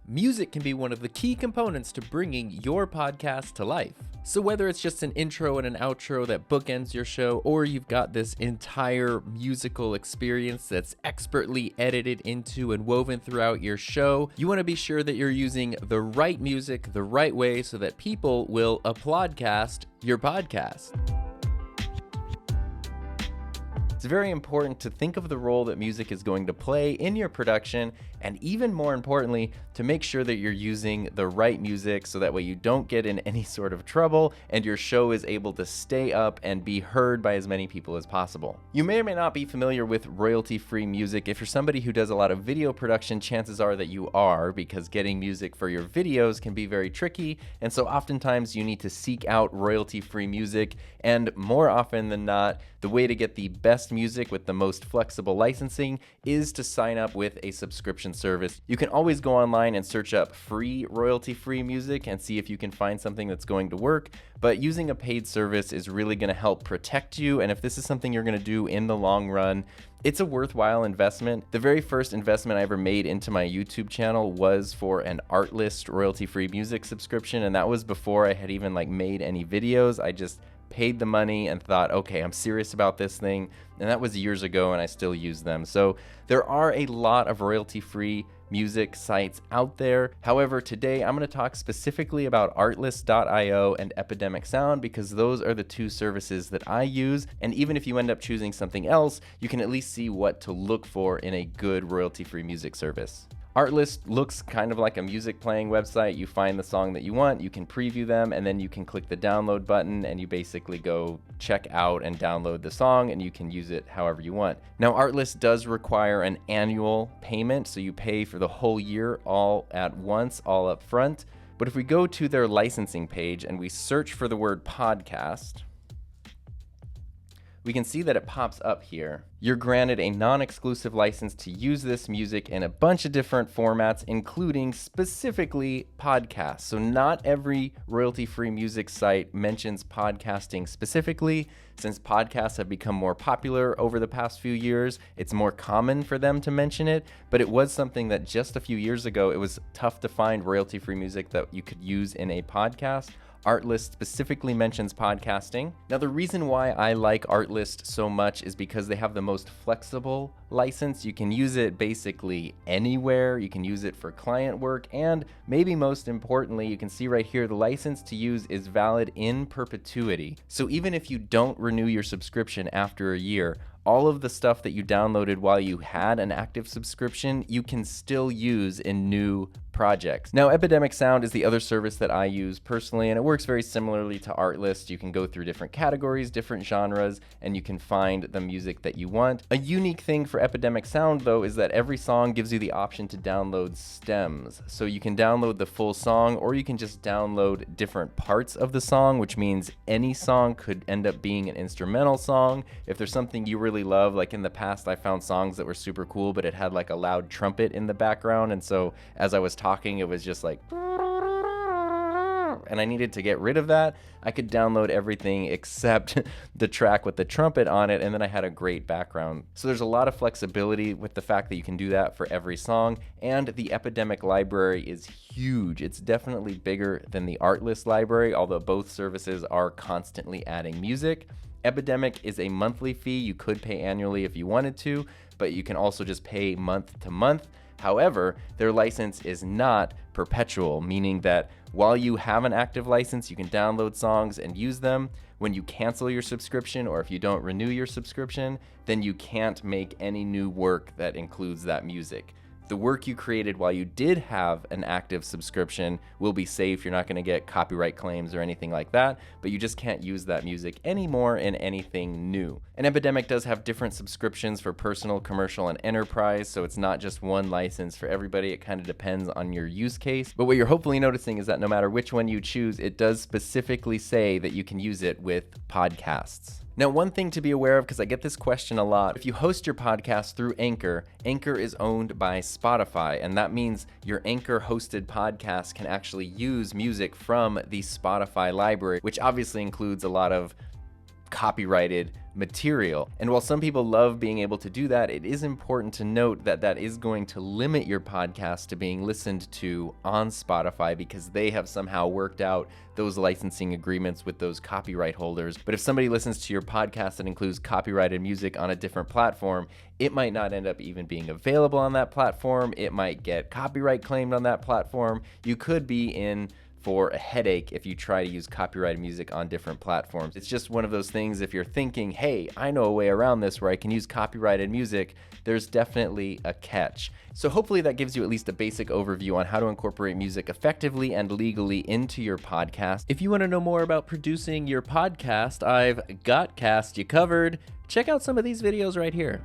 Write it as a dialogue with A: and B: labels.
A: Music can be one of the key components to bringing your podcast to life. So whether it's just an intro and an outro that bookends your show, or you've got this entire musical experience that's expertly edited into and woven throughout your show, you want to be sure that you're using the right music the right way so that people will applaudcast your podcast. It's very important to think of the role that music is going to play in your production, and even more importantly, to make sure that you're using the right music so that way you don't get in any sort of trouble and your show is able to stay up and be heard by as many people as possible. You may or may not be familiar with royalty-free music. If you're somebody who does a lot of video production, chances are that you are, because getting music for your videos can be very tricky, and so oftentimes you need to seek out royalty-free music, and more often than not, the way to get the best music with the most flexible licensing is to sign up with a subscription service. You can always go online and search up free royalty-free music and see if you can find something that's going to work, but using a paid service is really going to help protect you, and if this is something you're going to do in the long run, it's a worthwhile investment. The very first investment I ever made into my YouTube channel was for an Artlist royalty-free music subscription, and that was before I had even made any videos. I just paid the money and thought, okay, I'm serious about this thing, and that was years ago, and I still use them. So there are a lot of royalty-free music sites out there. However, today I'm going to talk specifically about Artlist.io and Epidemic Sound, because those are the two services that I use, and even if you end up choosing something else, you can at least see what to look for in a good royalty-free music service. Artlist looks kind of like a music playing website. You find the song that you want, you can preview them, and then you can click the download button and you basically go check out and download the song, and you can use it however you want. Now, Artlist does require an annual payment, so you pay for the whole year all at once, all up front. But if we go to their licensing page and we search for the word podcast, we can see that it pops up here. You're granted a non-exclusive license to use this music in a bunch of different formats, including specifically podcasts. So not every royalty-free music site mentions podcasting specifically. Since podcasts have become more popular over the past few years, it's more common for them to mention it, but it was something that just a few years ago, it was tough to find royalty-free music that you could use in a podcast. Artlist specifically mentions podcasting. Now, the reason why I like Artlist so much is because they have the most flexible license. You can use it basically anywhere. You can use it for client work, and maybe most importantly, you can see right here, the license to use is valid in perpetuity. So even if you don't renew your subscription after a year, all of the stuff that you downloaded while you had an active subscription, you can still use in new projects. Now, Epidemic Sound is the other service that I use personally, and it works very similarly to Artlist. You can go through different categories, different genres, and you can find the music that you want. A unique thing for Epidemic Sound, though, is that every song gives you the option to download stems. So you can download the full song, or you can just download different parts of the song, which means any song could end up being an instrumental song. If there's something you really love, like in the past, I found songs that were super cool, but it had like a loud trumpet in the background, and so as I was talking, it was just like, and I needed to get rid of that. I could download everything except the track with the trumpet on it, and then I had a great background. So there's a lot of flexibility with the fact that you can do that for every song, and the Epidemic library is huge. It's definitely bigger than the Artlist library, although both services are constantly adding music. Epidemic is a monthly fee. You could pay annually if you wanted to, but you can also just pay month to month. However, their license is not perpetual, meaning that while you have an active license, you can download songs and use them. When you cancel your subscription, or if you don't renew your subscription, then you can't make any new work that includes that music. The work you created while you did have an active subscription will be safe. You're not going to get copyright claims or anything like that, but you just can't use that music anymore in anything new. And Epidemic does have different subscriptions for personal, commercial, and enterprise, so it's not just one license for everybody. It kind of depends on your use case. But what you're hopefully noticing is that no matter which one you choose, it does specifically say that you can use it with podcasts. Now, one thing to be aware of, because I get this question a lot, if you host your podcast through Anchor, Anchor is owned by Spotify, and that means your Anchor hosted podcast can actually use music from the Spotify library, which obviously includes a lot of copyrighted material. And while some people love being able to do that, it is important to note that that is going to limit your podcast to being listened to on Spotify because they have somehow worked out those licensing agreements with those copyright holders. But if somebody listens to your podcast that includes copyrighted music on a different platform, it might not end up even being available on that platform. It might get copyright claimed on that platform. You could be in for a headache if you try to use copyrighted music on different platforms. It's just one of those things. If you're thinking, hey, I know a way around this where I can use copyrighted music, there's definitely a catch. So hopefully that gives you at least a basic overview on how to incorporate music effectively and legally into your podcast. If you want to know more about producing your podcast, I've got cast you covered. Check out some of these videos right here.